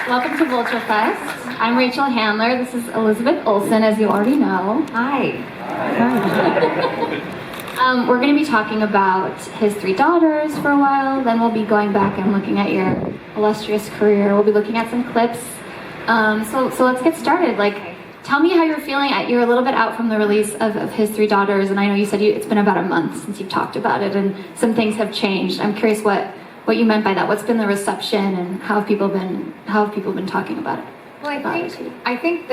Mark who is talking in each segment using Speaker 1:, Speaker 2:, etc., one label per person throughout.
Speaker 1: Welcome to Vulture Fest. I'm Rachel Handler. This is Elizabeth Olsen, as you already know.
Speaker 2: Hi.
Speaker 1: We're going to be talking about his three daughters for a while. Then we'll be going back and looking at your illustrious career. We'll be looking at some clips. So let's get started. Tell me how you're feeling. You're a little bit out from the release of his three daughters, and I know you said it's been about a month since you've talked about it, and some things have changed. I'm curious what you meant by that. What's been the reception, and how have people been talking about it?
Speaker 2: Well, I think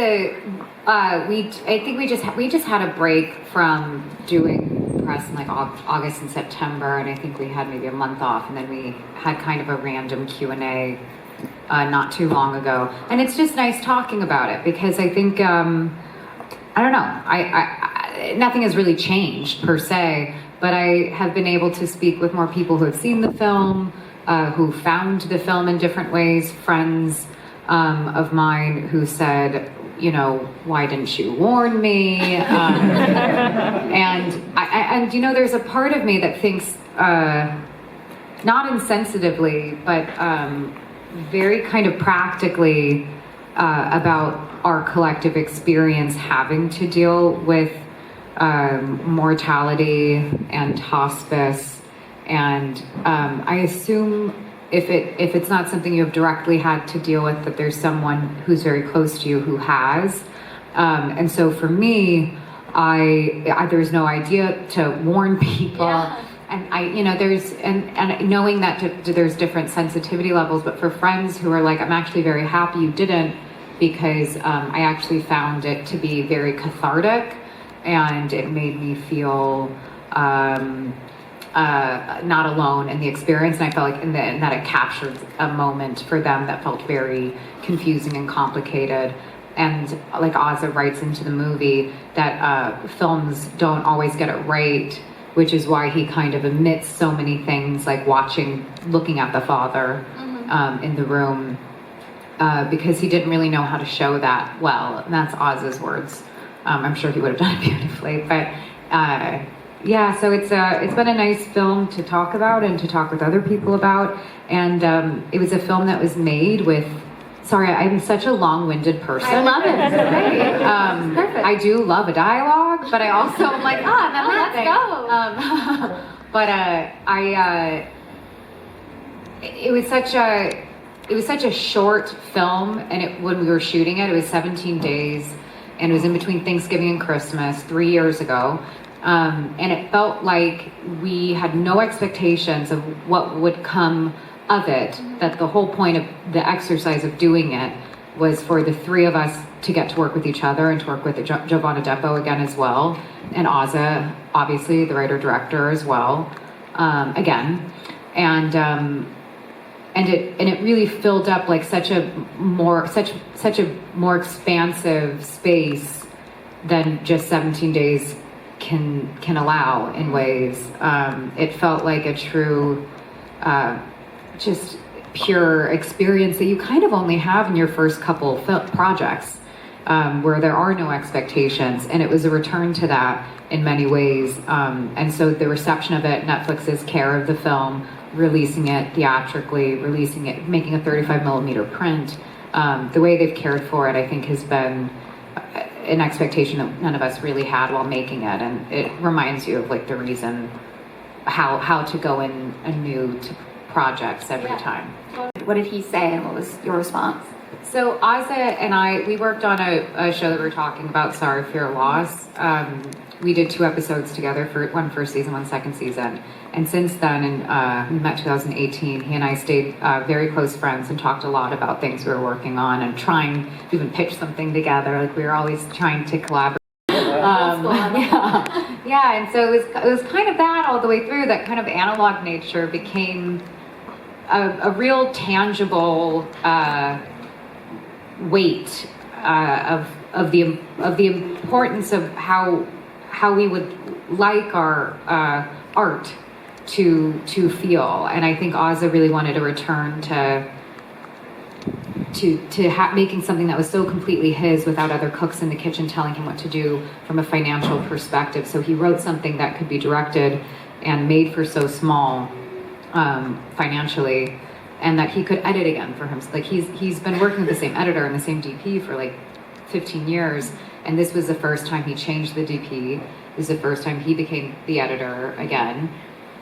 Speaker 2: we just had a break from doing press in August and September, and I think we had maybe a month off, and then we had kind of a random Q&A not too long ago, and it's just nice talking about it because I think I don't know, nothing has really changed per se, but I have been able to speak with more people who have seen the film, who found the film in different ways, friends of mine who said, why didn't you warn me? And there's a part of me that thinks, not insensitively, but very kind of practically about our collective experience having to deal with mortality and hospice. And I assume if it's not something you have directly had to deal with, that there's someone who's very close to you who has. And so for me, there's no idea to warn people. Yeah. And there's and knowing that there's different sensitivity levels, but for friends who are like, I'm actually very happy you didn't, because I actually found it to be very cathartic, and it made me feel not alone in the experience, and I felt like that it captured a moment for them that felt very confusing and complicated. And like Oasin writes into the movie that films don't always get it right, which is why he kind of omits so many things, like looking at the father in the room, because he didn't really know how to show that well. And that's Oz's words. I'm sure he would have done it beautifully, but yeah. So it's been a nice film to talk about and to talk with other people about. And it was a film that was made with. Sorry, I'm such a long-winded person.
Speaker 1: I love it. It's great.
Speaker 2: Perfect. I do love a dialogue, but I also am like, let's
Speaker 1: go.
Speaker 2: But it was such a short film, and when we were shooting it was 17 days, and it was in between Thanksgiving and Christmas 3 years ago, and it felt like we had no expectations of what would come of it, that the whole point of the exercise of doing it was for the three of us to get to work with each other and to work with Giovanna Depo again as well, and Oza, obviously the writer-director as well, again, and it really filled up like such a more expansive space than just 17 days can allow in ways. It felt like a true just pure experience that you kind of only have in your first couple projects, where there are no expectations, and it was a return to that in many ways. And so the reception of it, Netflix's care of the film, releasing it theatrically, making a 35mm print, the way they've cared for it, I think has been an expectation that none of us really had while making it, and it reminds you of like the reason how to go in anew to projects every time.
Speaker 1: What did he say, and what was your response?
Speaker 2: So Oza and we worked on a show that we were talking about, Sorry for Your Loss. We did 2 episodes together, one first season, one second season. And since then, we met 2018, he and I stayed very close friends and talked a lot about things we were working on and trying to even pitch something together. Like we were always trying to collaborate. Yeah, and so it was kind of that all the way through. That kind of analog nature became a real tangible weight of the importance of how we would like our art to feel. And I think Oza really wanted to return to making something that was so completely his, without other cooks in the kitchen telling him what to do from a financial perspective. So he wrote something that could be directed and made for so small financially, and that he could edit again for him. Like he's been working with the same editor and the same DP for like 15 years, and this was the first time he changed the DP. This is the first time he became the editor again.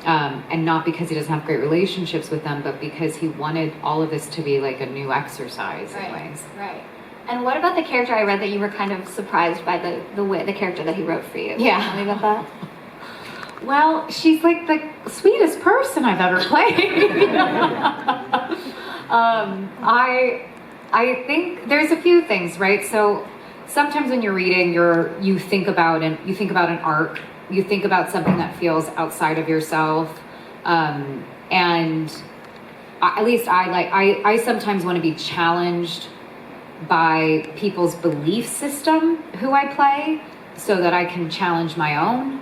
Speaker 2: And not because he doesn't have great relationships with them, but because he wanted all of this to be like a new exercise in ways.
Speaker 1: Right. And what about the character? I read that you were kind of surprised by the character that he wrote for you.
Speaker 2: Yeah.
Speaker 1: Tell me about that.
Speaker 2: Well, she's like the sweetest person I've ever played. I think there's a few things, right? So sometimes when you're reading, you think about an arc. You think about something that feels outside of yourself, and at least I sometimes want to be challenged by people's belief system who I play, so that I can challenge my own.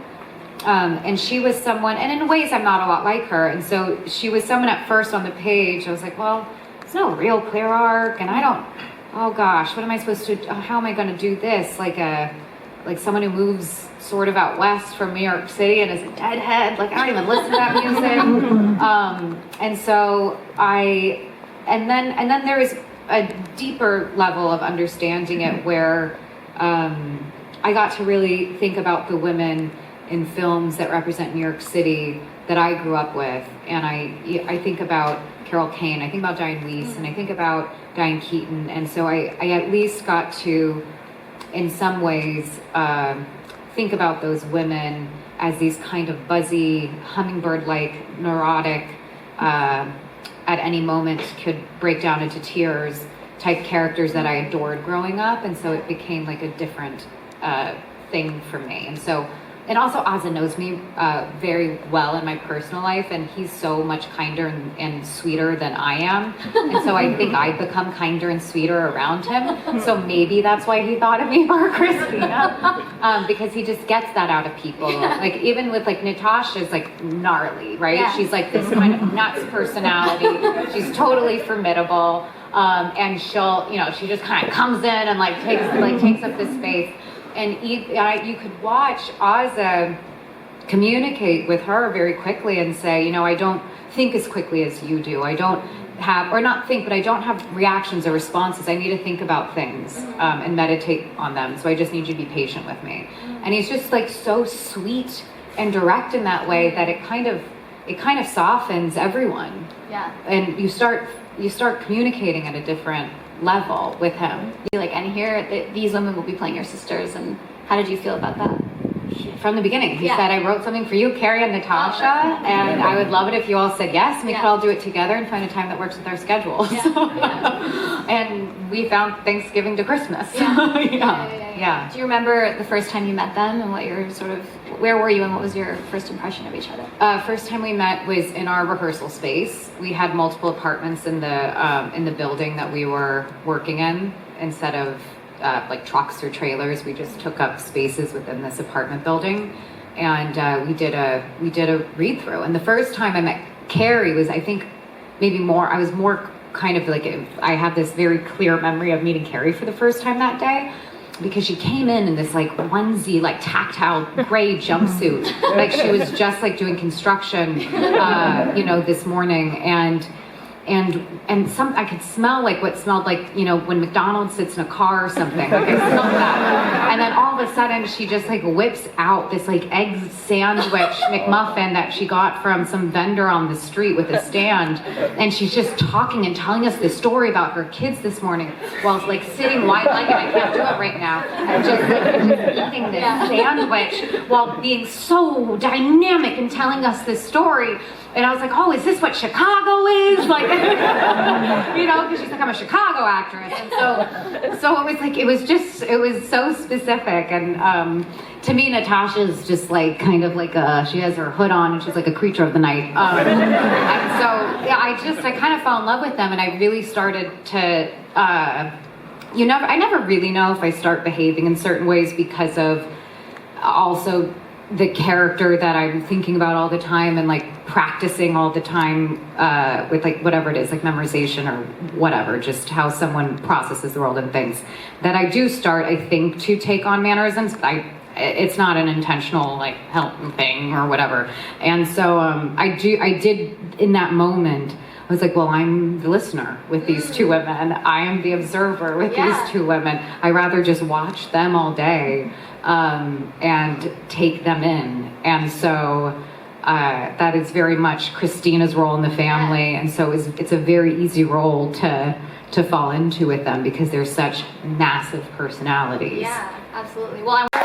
Speaker 2: And she was someone, and in ways I'm not a lot like her, and so she was someone at first on the page. I was like, well, there's no real clear arc, and I don't. Oh gosh, what am I supposed to? How am I going to do this? Like someone who moves sort of out west from New York City and is a deadhead. Like I don't even listen to that music. And so and then there is a deeper level of understanding it where I got to really think about the women in films that represent New York City that I grew up with. And I think about Carol Kane, I think about Diane Weiss, and I think about Diane Keaton. And so I at least got to, in some ways, think about those women as these kind of buzzy, hummingbird-like, neurotic, at any moment could break down into tears type characters that I adored growing up. And so it became like a different thing for me. And also Oasin knows me very well in my personal life, and he's so much kinder and sweeter than I am. And so I think I've become kinder and sweeter around him. So maybe that's why he thought of me for Christina, because he just gets that out of people. Like even with like Natasha's like gnarly, right?
Speaker 1: Yeah.
Speaker 2: She's like this kind of nuts personality. She's totally formidable, and she'll, she just kind of comes in and takes up this space. And you could watch Oza communicate with her very quickly and say, I don't think as quickly as you do. I don't have, or not think, but I don't have reactions or responses. I need to think about things and meditate on them. So I just need you to be patient with me. And he's just like so sweet and direct in that way that it kind of softens everyone.
Speaker 1: Yeah.
Speaker 2: And you start communicating at a different level with him.
Speaker 1: And here these women will be playing your sisters, and how did you feel about that?
Speaker 2: From the beginning, he said, I wrote something for you, Carrie and Natasha, and I would love it if you all said yes, and we could all do it together and find a time that works with our schedules. And we found Thanksgiving to Christmas. Yeah.
Speaker 1: Do you remember the first time you met them and what your where were you and what was your first impression of each other?
Speaker 2: First time we met was in our rehearsal space. We had multiple apartments in the building that we were working in. Instead of like trucks or trailers, we just took up spaces within this apartment building, and we did a read through. And the first time I met Carrie was, I think, I was more kind of like, I have this very clear memory of meeting Carrie for the first time that day, because she came in this like onesie, like tactile gray jumpsuit, like she was just like doing construction, this morning, and I could smell like what smelled like, when McDonald's sits in a car or something. Like I smelled that. And then all of a sudden she just like whips out this like egg sandwich McMuffin that she got from some vendor on the street with a stand. And she's just talking and telling us this story about her kids this morning while like sitting wide-legged. I can't do it right now. And just eating this sandwich while being so dynamic and telling us this story. And I was like, oh, is this what Chicago is? Like, because she's like, I'm a Chicago actress. And so it was like, it was so specific. And to me, Natasha's just like, kind of like she has her hood on and she's like a creature of the night. And so, I kind of fell in love with them, and I really started to, I never really know if I start behaving in certain ways because of also the character that I'm thinking about all the time and like practicing all the time with like whatever it is, like memorization or whatever, just how someone processes the world and things, that I do start, I think, to take on mannerisms. It's not an intentional like help thing or whatever. And so I did in that moment I was like, well, I'm the listener with these two women. I am the observer with these two women. I rather just watch them all day and take them in. And so that is very much Christina's role in the family. And so it's a very easy role to fall into with them because they're such massive personalities.
Speaker 1: Yeah, absolutely. Well, tell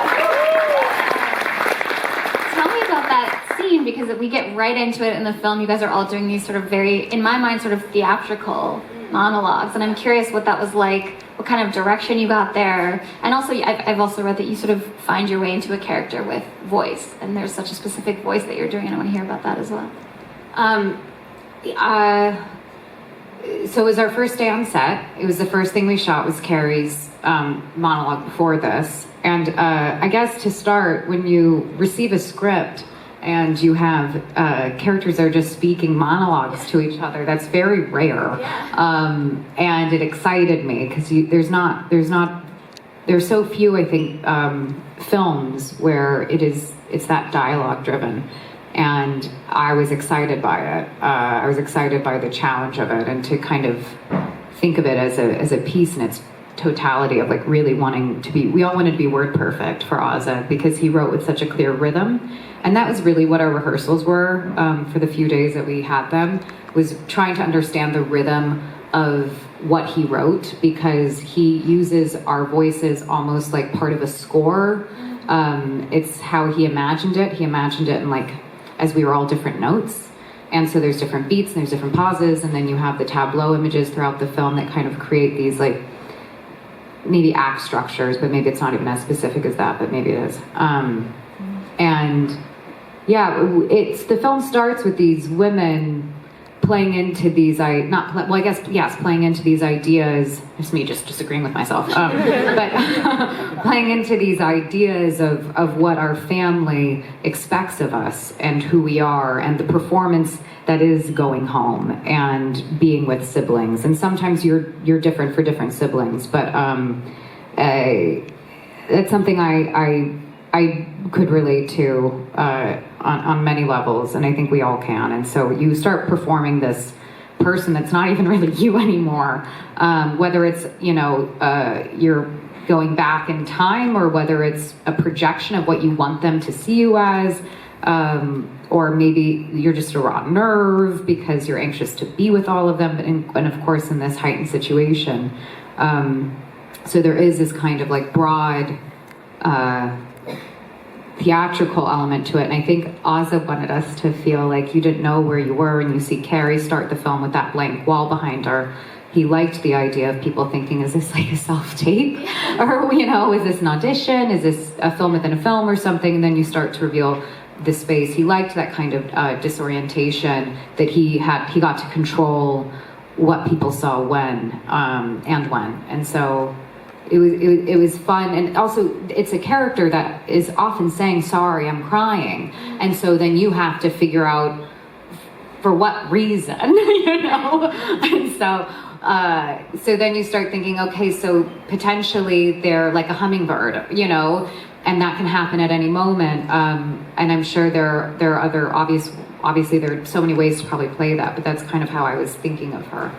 Speaker 1: me about that scene, because we get right into it in the film. You guys are all doing these sort of very, in my mind, sort of theatrical monologues, and I'm curious what that was like, what kind of direction you got there, and also I've also read that you sort of find your way into a character with voice, and there's such a specific voice that you're doing, and I want to hear about that as well.
Speaker 2: So it was our first day on set. It was the first thing we shot was Carrie's monologue before this. And I guess to start, when you receive a script and you have characters that are just speaking monologues to each other, that's very rare. And it excited me because there's so few, I think, films where it's that dialogue driven. And I was excited by it. I was excited by the challenge of it, and to kind of think of it as a piece in its totality of like really wanting to be. We all wanted to be word perfect for Oasin because he wrote with such a clear rhythm, and that was really what our rehearsals were for the few days that we had them. Was trying to understand the rhythm of what he wrote, because he uses our voices almost like part of a score. It's how he imagined it. He imagined it in like, as we were all different notes, and so there's different beats and there's different pauses, and then you have the tableau images throughout the film that kind of create these like maybe act structures, but maybe it's not even as specific as that, but maybe it is. And yeah, the film starts with these women playing into these, playing into these ideas. It's me just disagreeing with myself, but playing into these ideas of what our family expects of us and who we are, and the performance that is going home and being with siblings. And sometimes you're different for different siblings, but it's something I could relate to on many levels, and I think we all can. And so you start performing this person that's not even really you anymore, whether it's you're going back in time, or whether it's a projection of what you want them to see you as, or maybe you're just a raw nerve because you're anxious to be with all of them, and of course in this heightened situation. So there is this kind of like broad theatrical element to it, and I think Oza wanted us to feel like you didn't know where you were when you see Carrie start the film with that blank wall behind her. He liked the idea of people thinking, is this like a self-tape? Or, is this an audition? Is this a film within a film or something? And then you start to reveal the space. He liked that kind of disorientation, that he got to control what people saw when. And so it was fun. And also it's a character that is often saying, sorry, I'm crying. And so then you have to figure out for what reason, And so then you start thinking, okay, so potentially they're like a hummingbird, and that can happen at any moment. And I'm sure there are other obviously there are so many ways to probably play that, but that's kind of how I was thinking of her.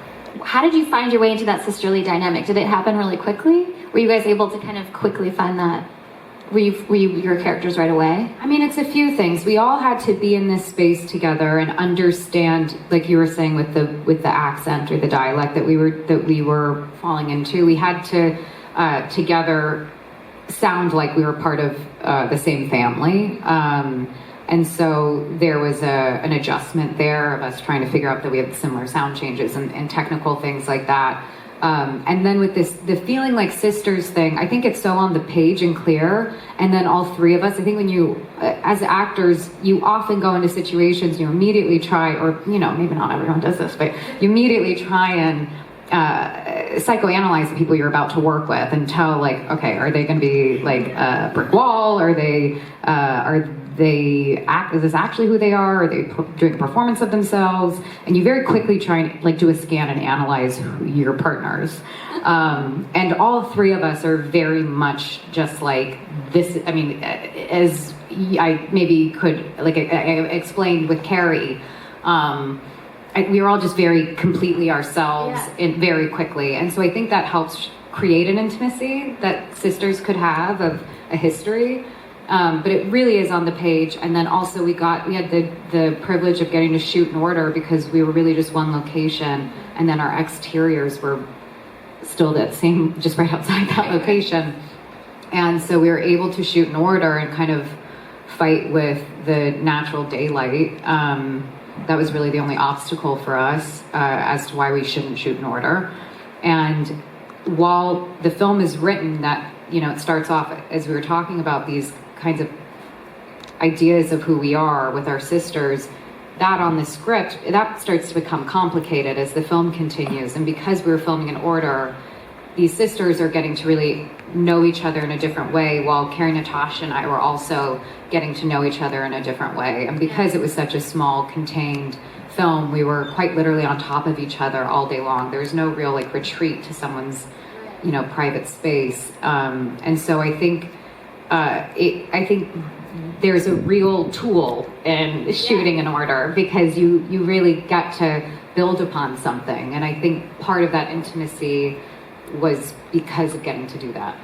Speaker 1: How did you find your way into that sisterly dynamic? Did it happen really quickly? Were you guys able to kind of quickly find that? Were you your characters right away?
Speaker 2: I mean, it's a few things. We all had to be in this space together and understand, like you were saying, with the accent or the dialect that we were falling into. We had to together sound like we were part of the same family. And so there was an adjustment there of us trying to figure out that we had similar sound changes and technical things like that. And then with the feeling like sisters thing, I think it's so on the page and clear. And then all three of us, I think when you, as actors, you often go into situations, you immediately try, or, maybe not everyone does this, but you immediately try and psychoanalyze the people you're about to work with and tell, like, okay, are they going to be like a brick wall? Is this actually who they are? Are they doing a performance of themselves? And you very quickly try and like do a scan and analyze your partners. And all three of us are very much just like this. I mean, as I maybe could, like I explained with Carrie, we were all just very completely ourselves very quickly. And so I think that helps create an intimacy that sisters could have of a history. But it really is on the page. And then also we had the privilege of getting to shoot in order because we were really just one location. And then our exteriors were still that same, just right outside that location. And so we were able to shoot in order and kind of fight with the natural daylight. That was really the only obstacle for us as to why we shouldn't shoot in order. And while the film is written, that, you know, it starts off, as we were talking about, these kinds of ideas of who we are with our sisters, that on the script, that starts to become complicated as the film continues. And because we were filming in order, these sisters are getting to really know each other in a different way, while Carrie, Natasha, and I were also getting to know each other in a different way. And because it was such a small, contained film, we were quite literally on top of each other all day long. There was no real like retreat to someone's, you know, private space. And so I think there's a real tool in shooting in order, because you really get to build upon something. And I think part of that intimacy was because of getting to do that.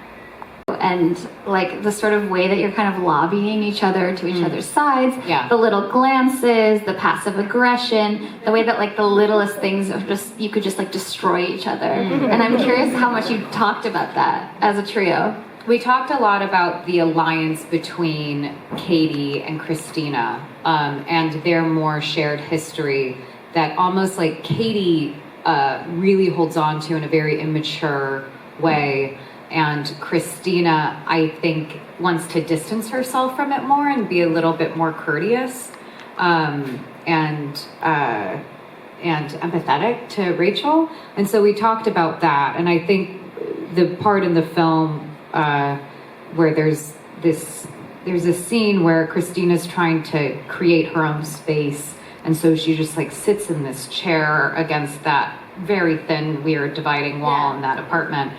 Speaker 1: And like the sort of way that you're kind of lobbying each other to each other's sides, the little glances, the passive aggression, the way that like the littlest things are just, you could just like destroy each other. And I'm curious how much you talked about that as a trio.
Speaker 2: We talked a lot about the alliance between Katie and Christina, and their more shared history that almost like Katie really holds on to in a very immature way. And Christina, I think, wants to distance herself from it more and be a little bit more courteous and empathetic to Rachel. And so we talked about that. And I think the part in the film where there's a scene where Christina's trying to create her own space. And so she just like sits in this chair against that very thin, weird dividing wall in that apartment.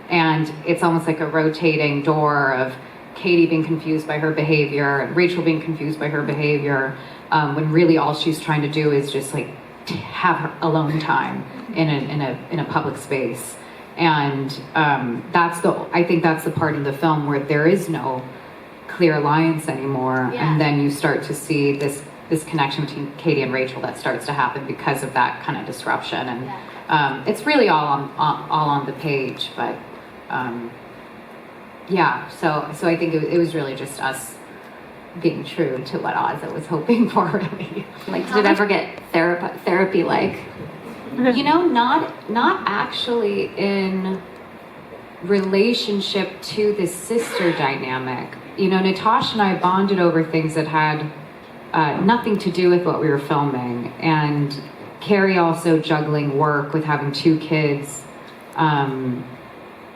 Speaker 2: And it's almost like a rotating door of Katie being confused by her behavior and Rachel being confused by her behavior, when really all she's trying to do is just like have her alone time in a public space. And I think that's the part of the film where there is no clear alliance anymore. And then you start to see this connection between Katie and Rachel that starts to happen because of that kind of disruption. And it's really all on the page, but so I think it was really just us being true to what Oz was hoping for, really.
Speaker 1: Like, did it ever get therapy like?
Speaker 2: You know, not actually in relationship to the sister dynamic. You know, Natasha and I bonded over things that had nothing to do with what we were filming. And Carrie also juggling work with having 2 kids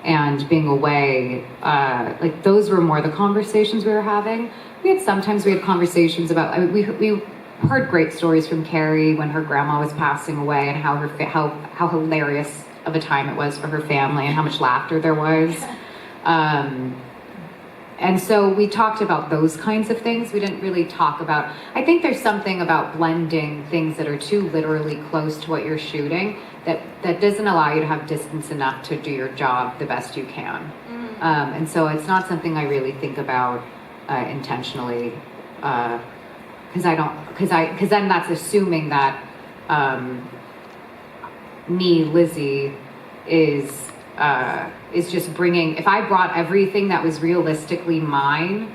Speaker 2: and being away. Like, those were more the conversations we were having. Sometimes we had conversations about, we heard great stories from Carrie when her grandma was passing away, and how hilarious of a time it was for her family and how much laughter there was. And so we talked about those kinds of things. We didn't really talk about, I think there's something about blending things that are too literally close to what you're shooting that doesn't allow you to have distance enough to do your job the best you can. And so it's not something I really think about intentionally, because then that's assuming that me, Lizzie, is just bringing, if I brought everything that was realistically mine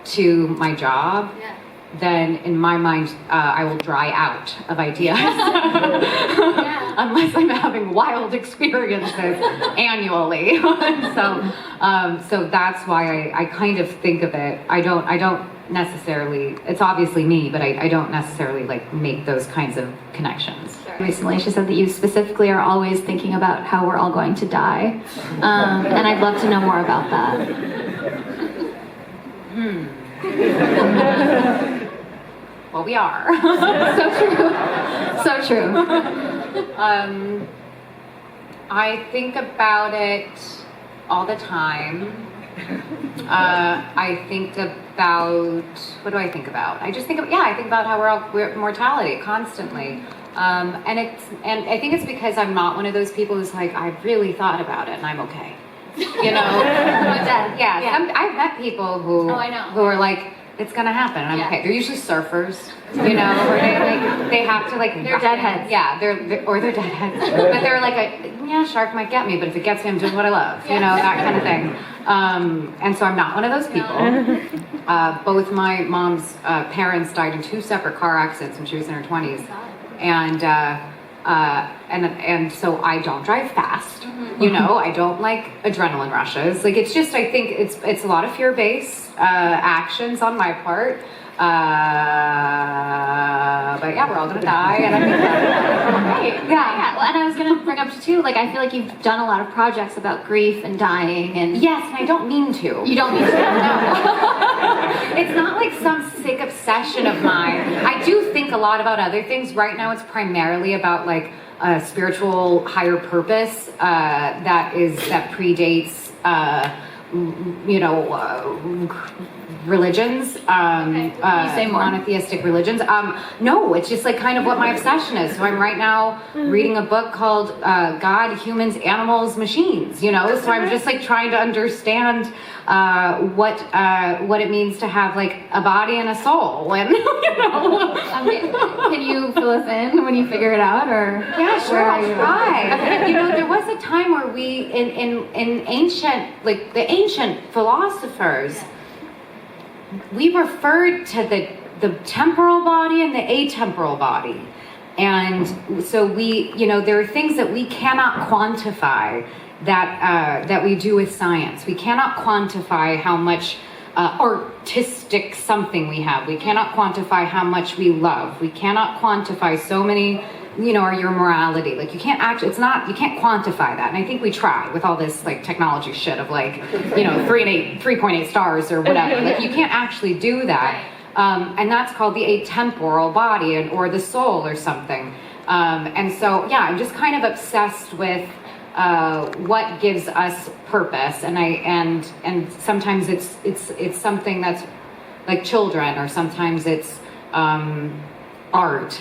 Speaker 2: to my job, then in my mind, I will dry out of ideas. Unless I'm having wild experiences annually. So that's why I kind of think of it. I don't necessarily, it's obviously me, but I don't necessarily like make those kinds of connections.
Speaker 1: Recently, she said that you specifically are always thinking about how we're all going to die. And I'd love to know more about that.
Speaker 2: Well, we are.
Speaker 1: So true.
Speaker 2: I think about it all the time. I think about, what do I think about? I just think about, I think about how we're mortality constantly. And I think it's because I'm not one of those people who's like, I really thought about it and I'm okay. You know? Yeah. I've met people who who are like, it's gonna happen and I'm okay. They're usually surfers, you know, or they have to like
Speaker 1: they're deadheads.
Speaker 2: Yeah, they're deadheads. But they're like shark might get me, but if it gets me, I'm doing what I love, you know, that kind of thing. And so I'm not one of those people. Both my mom's parents died in 2 separate car accidents when she was in her 20s. And so I don't drive fast, you know, I don't like adrenaline rushes. Like, it's just, I think it's a lot of fear-based actions on my part. But yeah, we're all gonna die, and I think that's
Speaker 1: right. Yeah. Well, and I was gonna bring up too, like, I feel like you've done a lot of projects about grief and dying, and
Speaker 2: yes, and I don't mean to.
Speaker 1: You don't mean to.
Speaker 2: No. It's not like some sick obsession of mine. I do think a lot about other things. Right now, it's primarily about like a spiritual higher purpose that predates, you know, religions,
Speaker 1: say more.
Speaker 2: monotheistic religions. No, it's just like kind of what my obsession is. So I'm right now reading a book called God, Humans, Animals, Machines, you know? So I'm just like trying to understand what it means to have like a body and a soul, and you know.
Speaker 1: Can you fill us in when you figure it out, or?
Speaker 2: Yeah, sure, I'll try. You know, there was a time where we, in ancient, like the ancient philosophers, we referred to the temporal body and the atemporal body. And so we, you know, there are things that we cannot quantify that we do with science. We cannot quantify how much artistic something we have. We cannot quantify how much we love. We cannot quantify so many, you know, or your morality. Like, you can't actually, you can't quantify that. And I think we try with all this like technology shit of like, you know, 3.8 stars or whatever. Like, you can't actually do that. And that's called the atemporal body, or the soul or something. And so, yeah, I'm just kind of obsessed with what gives us purpose. And sometimes it's something that's like children, or sometimes it's art.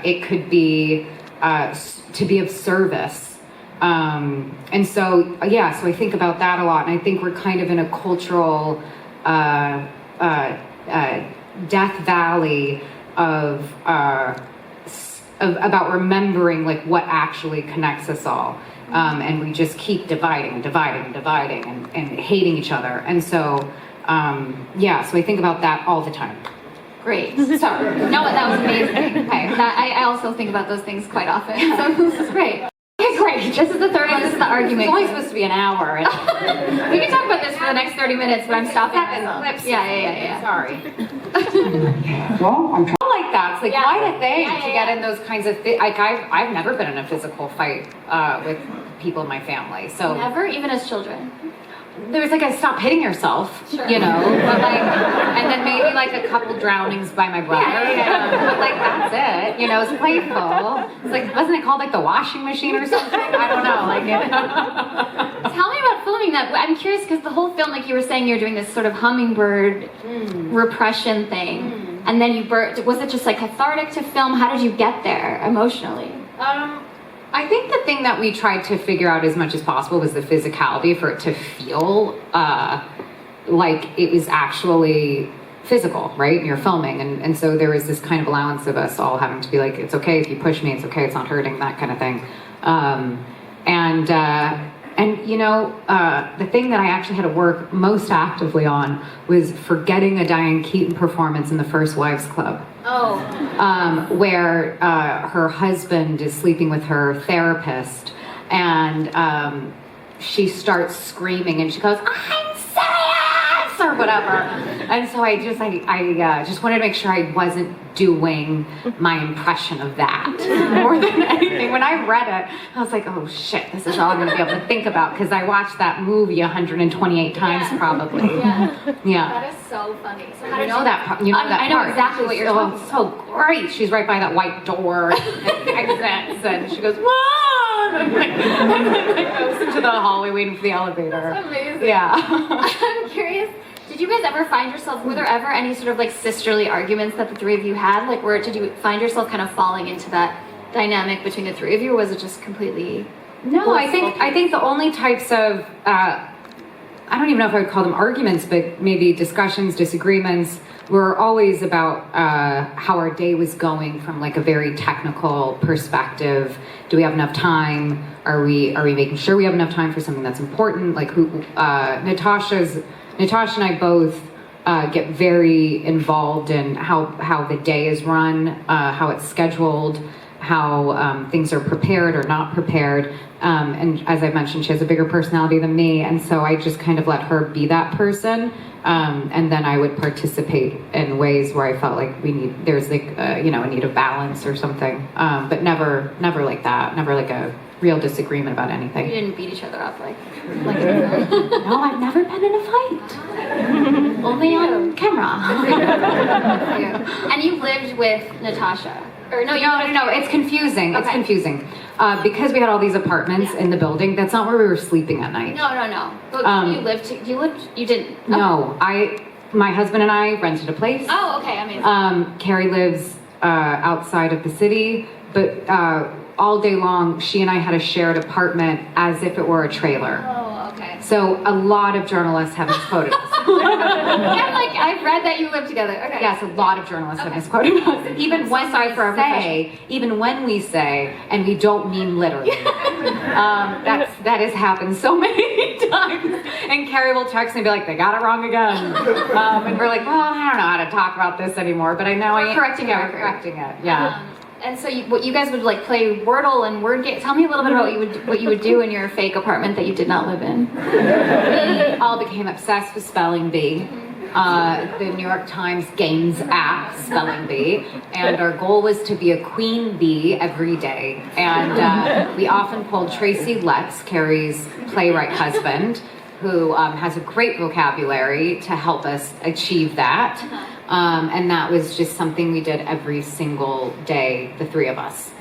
Speaker 2: It could be to be of service. And so, yeah, so I think about that a lot. And I think we're kind of in a cultural death valley of about remembering like what actually connects us all. And we just keep dividing and hating each other. And so, yeah, so I think about that all the time.
Speaker 1: Great. Sorry. No, that was amazing. Okay. I also think about those things quite often. So this is great. Okay, great. This is the third one. This is the argument.
Speaker 2: It's only supposed to be an hour.
Speaker 1: We can talk about this for the next 30 minutes, but I'm stopping myself.
Speaker 2: Clips.
Speaker 1: Yeah.
Speaker 2: Sorry. Well, I'm trying like that. It's like quite a thing to get in those kinds of things. Like, I've never been in a physical fight with people in my family. So
Speaker 1: never, even as children.
Speaker 2: There's like a stop hitting yourself, you know, but like, and then maybe like a couple drownings by my brother, but like that's it, you know, it's playful. It's like, wasn't it called like the washing machine or something? I don't know, like it.
Speaker 1: Tell me about filming that. I'm curious because the whole film, like you were saying, you're doing this sort of hummingbird repression thing, and then you was it just like cathartic to film? How did you get there emotionally?
Speaker 2: I think the thing that we tried to figure out as much as possible was the physicality, for it to feel like it was actually physical, right? You're filming, and so there was this kind of allowance of us all having to be like, it's okay if you push me, it's okay, it's not hurting, that kind of thing. And you know, the thing that I actually had to work most actively on was forgetting a Diane Keaton performance in The First Wives Club. Where her husband is sleeping with her therapist, and she starts screaming, and she goes, "I'm serious," or whatever. And so I just wanted to make sure I wasn't doing my impression of that more than anything. When I read it, I was like, oh shit, this is all I'm going to be able to think about, because I watched that movie 128 times probably. Yeah.
Speaker 1: That is so funny. So how
Speaker 2: you know that part? You know that
Speaker 1: I know
Speaker 2: part.
Speaker 1: exactly what you're talking about.
Speaker 2: So great. She's right by that white door and exits, and she goes, "Mom!" and like goes into the hallway waiting for the elevator.
Speaker 1: That's amazing.
Speaker 2: Yeah.
Speaker 1: I'm curious. Did you guys ever find yourself? Were there ever any sort of like sisterly arguments that the three of you had? Like, did you find yourself kind of falling into that dynamic between the three of you, or was it just completely?
Speaker 2: No, I think the only types of I don't even know if I would call them arguments, but maybe discussions, disagreements, were always about how our day was going from like a very technical perspective. Do we have enough time? Are we making sure we have enough time for something that's important? Like Natasha and I both get very involved in how the day is run, how it's scheduled, how things are prepared or not prepared. And as I mentioned, she has a bigger personality than me, and so I just kind of let her be that person. And then I would participate in ways where I felt like there's like a need of balance or something. But never like that. Never like a real disagreement about anything.
Speaker 1: You didn't beat each other up like
Speaker 2: No, I've never been in a fight. Only on camera.
Speaker 1: And you lived with Natasha. Or no,
Speaker 2: it's confusing.
Speaker 1: Okay.
Speaker 2: It's confusing. Because we had all these apartments in the building, that's not where we were sleeping at night.
Speaker 1: No. But you didn't? Oh.
Speaker 2: No, my husband and I rented a place.
Speaker 1: Oh, okay, amazing.
Speaker 2: Carrie lives outside of the city, but all day long, she and I had a shared apartment as if it were a trailer.
Speaker 1: Oh, okay.
Speaker 2: So a lot of journalists have misquoted us.
Speaker 1: I've read that you live together. Okay.
Speaker 2: Yes, a lot of journalists have misquoted us. Even when we say, and we don't mean literally. That has happened so many times. And Carrie will text me and be like, they got it wrong again. And we're like, well, I don't know how to talk about this anymore, but I know I am correcting it. Yeah.
Speaker 1: And so you guys would like play Wordle and word game. Tell me a little bit about what you would do in your fake apartment that you did not live in.
Speaker 2: We all became obsessed with spelling bee. The New York Times Games app, spelling bee, and our goal was to be a queen bee every day. And we often pulled Tracy Letts, Carrie's playwright husband, who has a great vocabulary to help us achieve that. And that was just something we did every single day, the three of us.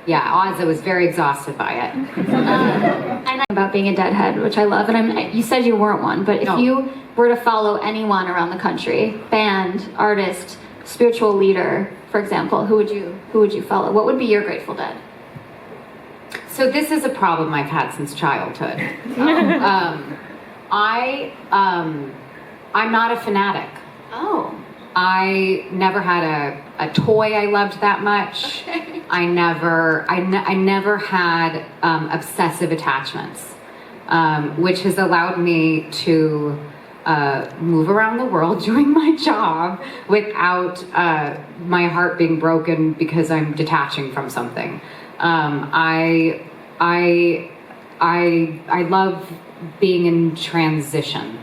Speaker 2: Yeah, Oasin was very exhausted by it.
Speaker 1: And about being a deadhead, which I love. And you said you weren't one, but if you were to follow anyone around the country, band, artist, spiritual leader, for example, who would you follow? What would be your Grateful Dead?
Speaker 2: So this is a problem I've had since childhood. I'm not a fanatic.
Speaker 1: Oh.
Speaker 2: I never had a toy I loved that much.
Speaker 1: Okay.
Speaker 2: I never had obsessive attachments, which has allowed me to move around the world doing my job without my heart being broken because I'm detaching from something. I love being in transition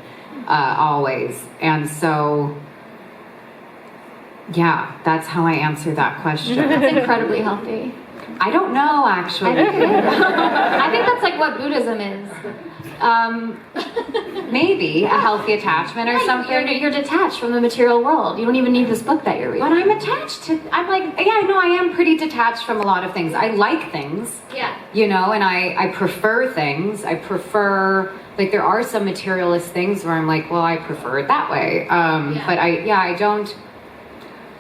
Speaker 2: always, and so. Yeah, that's how I answer that question.
Speaker 1: That's incredibly healthy.
Speaker 2: I don't know, actually.
Speaker 1: I think that's like what Buddhism is.
Speaker 2: Maybe a healthy attachment or something.
Speaker 1: You're detached from the material world. You don't even need this book that you're reading.
Speaker 2: But I'm I am pretty detached from a lot of things. I like things.
Speaker 1: Yeah.
Speaker 2: And I prefer things. I prefer, like, there are some materialist things where I'm like, well, I prefer it that way. But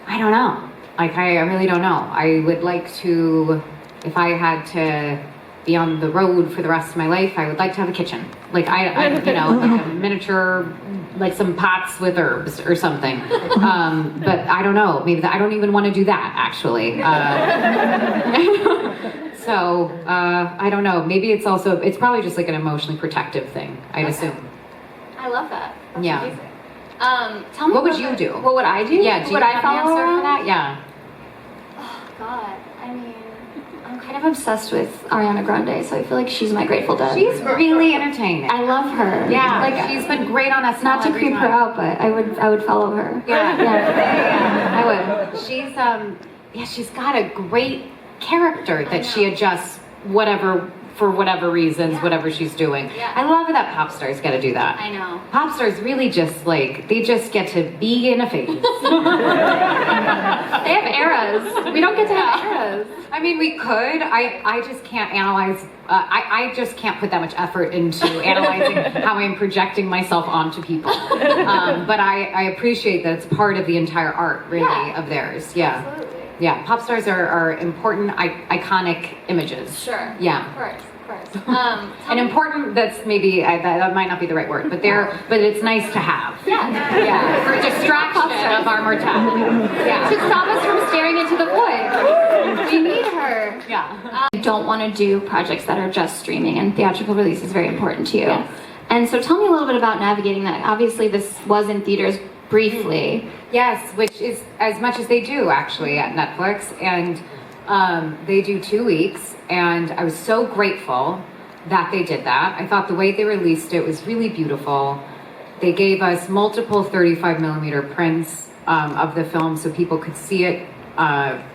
Speaker 2: I don't know. Like, I really don't know. I would like to, if I had to be on the road for the rest of my life, I would like to have a kitchen. Like, like a miniature, like some pots with herbs or something. But I don't know. Maybe I don't even want to do that, actually. So, I don't know. Maybe it's probably just like an emotionally protective thing, I'd assume.
Speaker 1: I love that. That's
Speaker 2: yeah.
Speaker 1: amazing. Tell me
Speaker 2: what would you do?
Speaker 1: What would I do?
Speaker 2: Yeah,
Speaker 1: would I follow
Speaker 2: an answer for that? Yeah.
Speaker 1: Oh, God. I mean, I'm kind of obsessed with Ariana Grande, so I feel like she's my Grateful Dead.
Speaker 2: She's really entertaining.
Speaker 1: I love her.
Speaker 2: Yeah, like she's been great on us.
Speaker 1: Not to creep her out, but I would follow her.
Speaker 2: Yeah. I would. She's got a great character that she adjusts for whatever reasons, whatever she's doing.
Speaker 1: Yeah.
Speaker 2: I love that pop stars get to do that.
Speaker 1: I know.
Speaker 2: Pop stars really just they just get to be in a phase.
Speaker 1: They have eras. We don't get to have eras.
Speaker 2: I mean, we could. I just can't analyze. I just can't put that much effort into analyzing how I'm projecting myself onto people. But I appreciate that it's part of the entire art, really, of theirs. Yeah.
Speaker 1: Absolutely.
Speaker 2: Yeah, pop stars are important, iconic images.
Speaker 1: Sure.
Speaker 2: Yeah.
Speaker 1: Of course.
Speaker 2: And important, that's maybe, that might not be the right word, but it's nice to have.
Speaker 1: Yeah.
Speaker 2: For distraction of our mortality. Yeah.
Speaker 1: To stop us from staring into the void. We need her.
Speaker 2: Yeah.
Speaker 1: I don't want to do projects that are just streaming, and theatrical release is very important to you.
Speaker 2: Yes.
Speaker 1: And so tell me a little bit about navigating that. Obviously, this was in theaters briefly.
Speaker 2: Yes, which is as much as they do actually at Netflix, and they do 2 weeks, and I was so grateful that they did that. I thought the way they released it was really beautiful. They gave us multiple 35 millimeter prints of the film so people could see it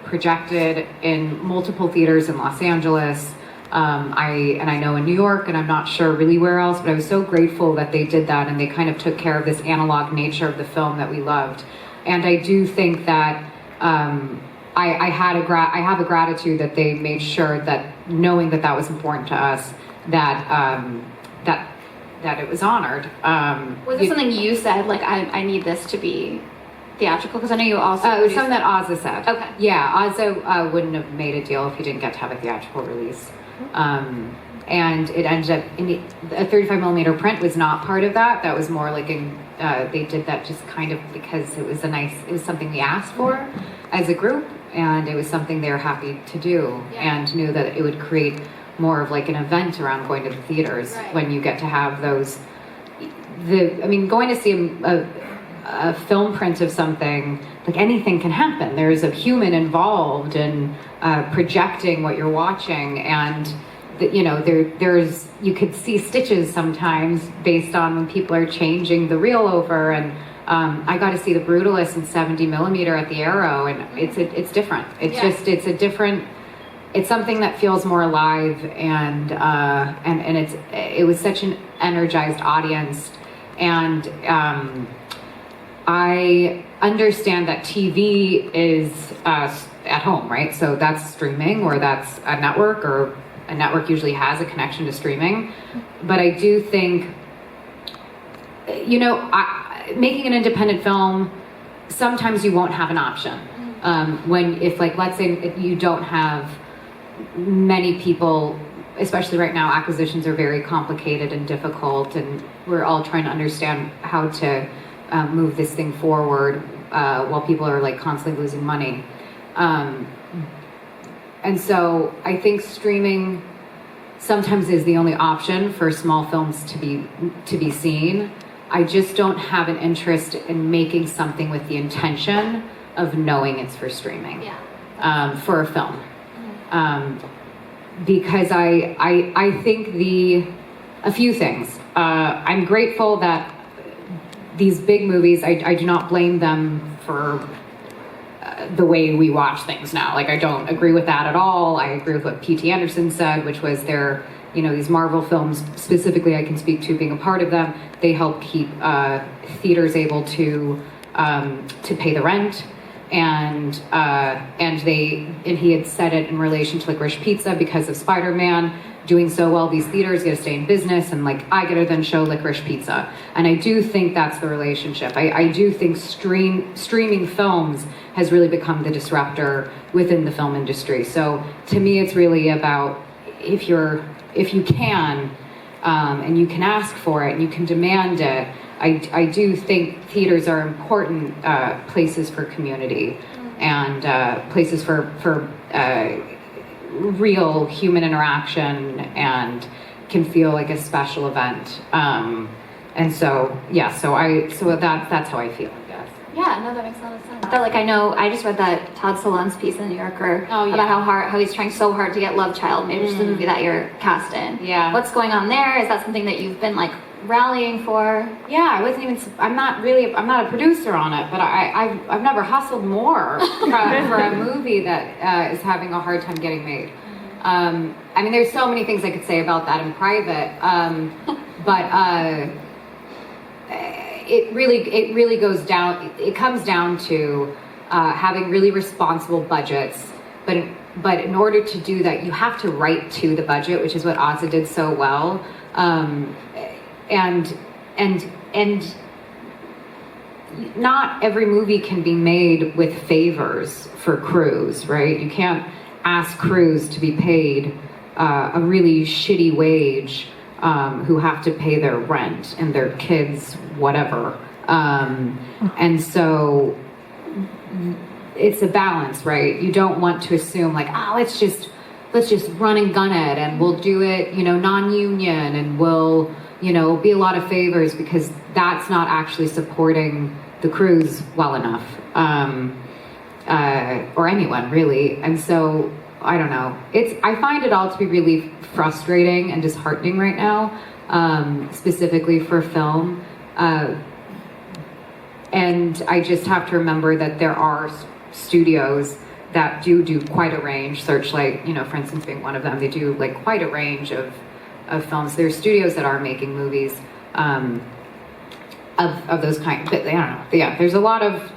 Speaker 2: projected in multiple theaters in Los Angeles. I know in New York, and I'm not sure really where else, but I was so grateful that they did that, and they kind of took care of this analog nature of the film that we loved. And I do think that I have a gratitude that they made sure that, knowing that that was important to us, that it was honored.
Speaker 1: Was this something you said, like, I need this to be theatrical? Because I know you also...
Speaker 2: it was something that Oasin said.
Speaker 1: Okay.
Speaker 2: Yeah, Oasin wouldn't have made a deal if he didn't get to have a theatrical release. And it ended up, a 35 millimeter print was not part of that. That was more like they did that just kind of because it was something we asked for as a group, and it was something they were happy to do, and knew that it would create more of like an event around going to the theaters when you get to have those. Going to see a film print of something, like anything can happen. There's a human involved in projecting what you're watching, and there's you could see stitches sometimes based on when people are changing the reel over. And I got to see The Brutalist in 70 millimeter at the Arrow, and it's different. It's something that feels more alive, and it was such an energized audience. And I understand that TV is at home, right? So that's streaming, or that's a network, or a network usually has a connection to streaming. But I do think, making an independent film, sometimes you won't have an option. Let's say you don't have many people, especially right now, acquisitions are very complicated and difficult, and we're all trying to understand how to move this thing forward while people are like constantly losing money. And so I think streaming sometimes is the only option for small films to be seen. I just don't have an interest in making something with the intention of knowing it's for streaming for a film. Because I think a few things. I'm grateful that these big movies, I do not blame them for the way we watch things now. Like, I don't agree with that at all. I agree with what P.T. Anderson said, which was these Marvel films, specifically I can speak to being a part of them, they help keep theaters able to pay the rent. And he had said it in relation to Licorice Pizza, because of Spider-Man doing so well, these theaters get to stay in business, and like I get to then show Licorice Pizza. And I do think that's the relationship. I do think streaming films has really become the disruptor within the film industry. So to me, it's really about if you can and you can ask for it and you can demand it. I do think theaters are important places for community and places for real human interaction, and can feel like a special event. And so that's how I feel, I guess.
Speaker 1: Yeah, no, that makes a lot of sense. I just read that Todd Solondz's piece in the New Yorker about how he's trying so hard to get Love Child made, which is the movie that you're cast in.
Speaker 2: Yeah.
Speaker 1: What's going on there? Is that something that you've been like rallying for?
Speaker 2: Yeah, I'm not a producer on it, but I've never hustled more for a movie that is having a hard time getting made. There's so many things I could say about that in private, but it really comes down to having really responsible budgets, but in order to do that, you have to write to the budget, which is what Oasin did so well. And not every movie can be made with favors for crews, right? You can't ask crews to be paid a really shitty wage who have to pay their rent and their kids whatever. And so it's a balance, right? You don't want to assume like, oh, let's just run and gun it, and we'll do it, non-union, and we'll, be a lot of favors, because that's not actually supporting the crews well enough, or anyone really. And so I don't know. I find it all to be really frustrating and disheartening right now, specifically for film. And I just have to remember that there are studios that do quite a range. Searchlight, for instance, being one of them. They do like quite a range of films. There's studios that are making movies of those kinds. But I don't know. Yeah, there's a lot of.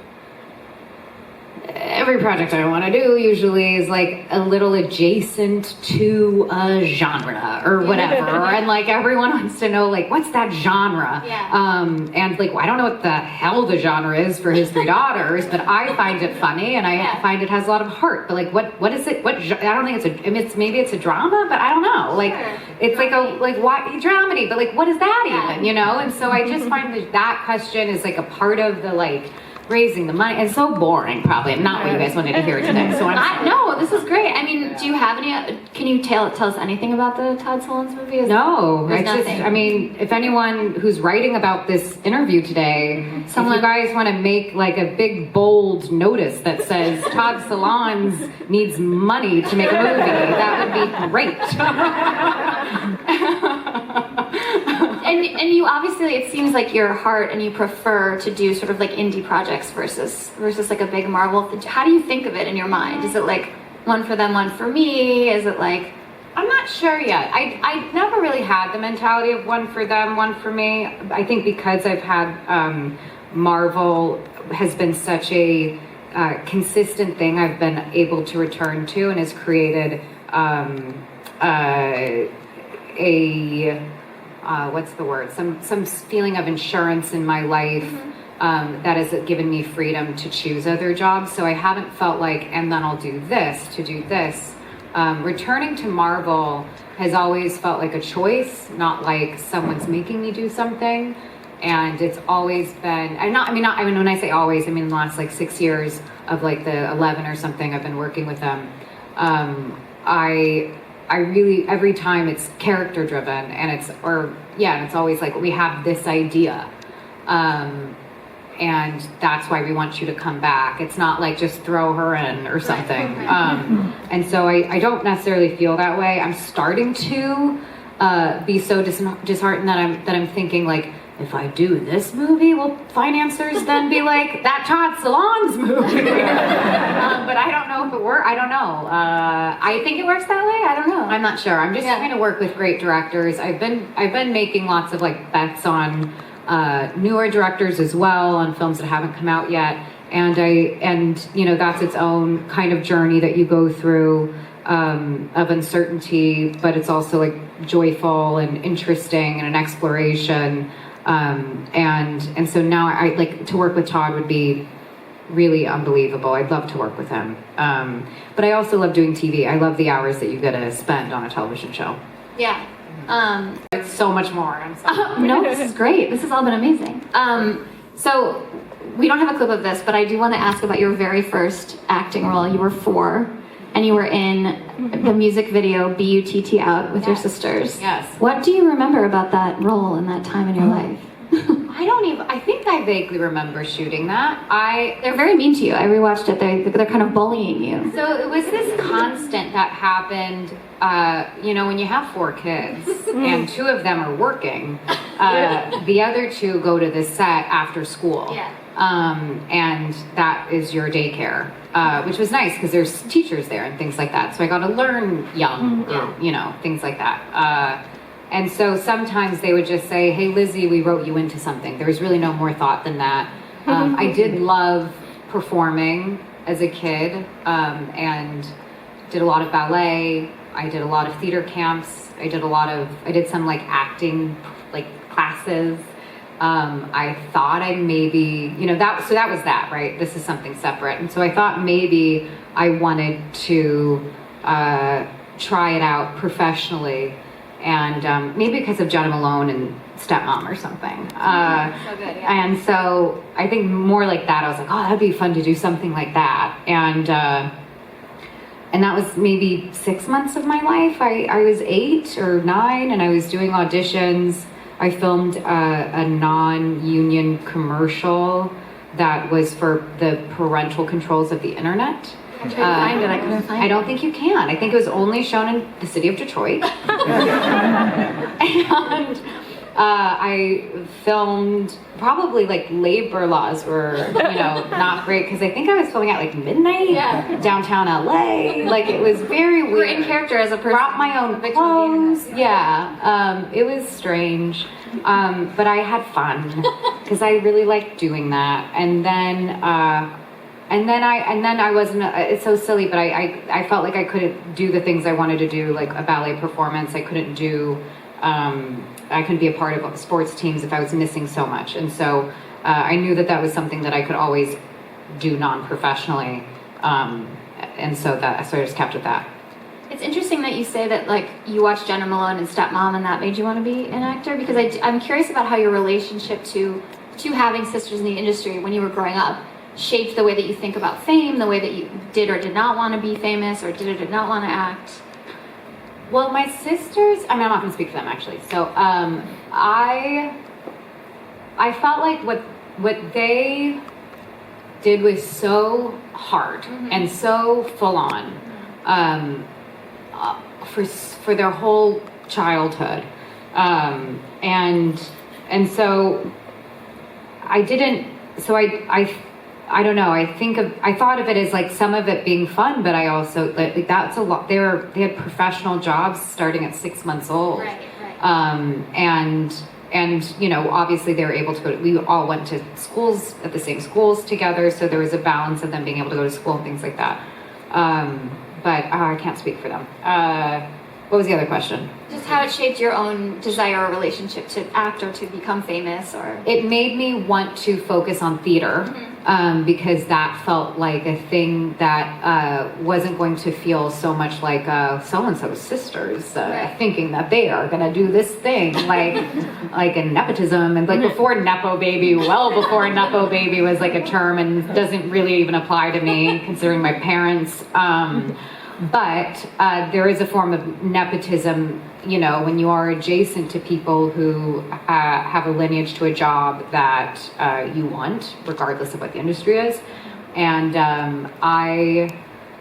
Speaker 2: Every project I want to do usually is like a little adjacent to a genre or whatever, and like everyone wants to know like what's that genre, and like I don't know what the hell the genre is for His Three Daughters, but I find it funny and I find it has a lot of heart. But like what is it? I don't think maybe it's a drama, but I don't know. Like it's like a what dramedy, but like what is that even? And so I just find that question is like a part of the like. Raising the money. It's so boring, probably. Not what you guys wanted to hear today. So
Speaker 1: no, this is great. I mean, do you have any? Can you tell us anything about the Todd Solondz movie?
Speaker 2: No, if anyone who's writing about this interview today, if you guys want to make like a big bold notice that says Todd Solondz needs money to make a movie, that would be great.
Speaker 1: And you obviously, it seems like your heart and you prefer to do sort of like indie projects versus like a big Marvel. How do you think of it in your mind? Is it like one for them, one for me? Is it like...
Speaker 2: I'm not sure yet. I never really had the mentality of one for them, one for me. I think because I've had Marvel has been such a consistent thing I've been able to return to, and has created what's the word? Some feeling of insurance in my life that has given me freedom to choose other jobs. So I haven't felt like, and then I'll do this to do this. Returning to Marvel has always felt like a choice, not like someone's making me do something. And it's always been, when I say always, I mean the last like 6 years of like the 11 or something I've been working with them. I really, every time it's character driven, and it's always like, we have this idea. And that's why we want you to come back. It's not like just throw her in or something. And so I don't necessarily feel that way. I'm starting to be so disheartened that I'm thinking like, if I do this movie, will financiers then be like, that Todd Solondz movie? But I don't know if it works. I don't know. I think it works that way. I don't know. I'm not sure. I'm just trying to work with great directors. I've been making lots of like bets on newer directors as well, on films that haven't come out yet. And that's its own kind of journey that you go through of uncertainty, but it's also like joyful and interesting and an exploration. And so now I like to work with Todd would be really unbelievable. I'd love to work with him. But I also love doing TV. I love the hours that you get to spend on a television show.
Speaker 1: Yeah.
Speaker 2: It's so much more. I'm sorry.
Speaker 1: No, this is great. This has all been amazing. So we don't have a clip of this, but I do want to ask about your very first acting role. You were 4, and you were in the music video "BUTT Out" with your sisters.
Speaker 2: Yes.
Speaker 1: What do you remember about that role and that time in your life?
Speaker 2: I think I vaguely remember shooting that.
Speaker 1: They're very mean to you. I rewatched it. They're kind of bullying you.
Speaker 2: So it was this constant that happened, when you have 4 kids and 2 of them are working, the other 2 go to the set after school.
Speaker 1: Yeah.
Speaker 2: And that is your daycare, which was nice because there's teachers there and things like that. So I got to learn young, things like that. And so sometimes they would just say, hey, Lizzie, we wrote you into something. There was really no more thought than that. I did love performing as a kid, and did a lot of ballet. I did a lot of theater camps. I did some like acting like classes. I thought I maybe, that was that, right? This is something separate. And so I thought maybe I wanted to try it out professionally, and maybe because of Jenna Malone and Stepmom or something.
Speaker 1: So good, yeah.
Speaker 2: And so I think more like that. I was like, oh, that'd be fun to do something like that. And that was maybe 6 months of my life. I was 8 or 9, and I was doing auditions. I filmed a non-union commercial that was for the parental controls of the internet.
Speaker 1: I tried to find it. I couldn't find it.
Speaker 2: I don't think you can. I think it was only shown in the city of Detroit. And I filmed, probably like labor laws were, not great, because I think I was filming at like midnight, downtown LA. Like, it was very weird.
Speaker 1: You were in character as a person.
Speaker 2: Brought my own clothes. Yeah. It was strange. But I had fun because I really liked doing that. And then I wasn't, it's so silly, but I felt like I couldn't do the things I wanted to do, like a ballet performance. I couldn't do, I couldn't be a part of sports teams if I was missing so much. And so I knew that was something that I could always do non-professionally. And so I just kept with that.
Speaker 1: It's interesting that you say that, like, you watched Jenna Malone and Stepmom and that made you want to be an actor, because I'm curious about how your relationship to having sisters in the industry when you were growing up shaped the way that you think about fame, the way that you did or did not want to be famous, or did or did not want to act.
Speaker 2: Well, my sisters, I'm not going to speak for them, actually. So I felt like what they did was so hard and so full on for their whole childhood, and so I didn't. So I don't know. I thought of it as like some of it being fun, but I also, like, that's a lot. They had professional jobs starting at 6 months old.
Speaker 1: Right.
Speaker 2: And obviously they were able to go we all went to schools at the same schools together. So there was a balance of them being able to go to school and things like that. But I can't speak for them. What was the other question?
Speaker 1: Just how it shaped your own desire or relationship to act or to become famous, or...
Speaker 2: It made me want to focus on theater, because that felt like a thing that wasn't going to feel so much like so-and-so's sisters thinking that they are going to do this thing, like in nepotism, and like before Nepo Baby, well before Nepo Baby was like a term and doesn't really even apply to me, considering my parents. But there is a form of nepotism, when you are adjacent to people who have a lineage to a job that you want, regardless of what the industry is. And I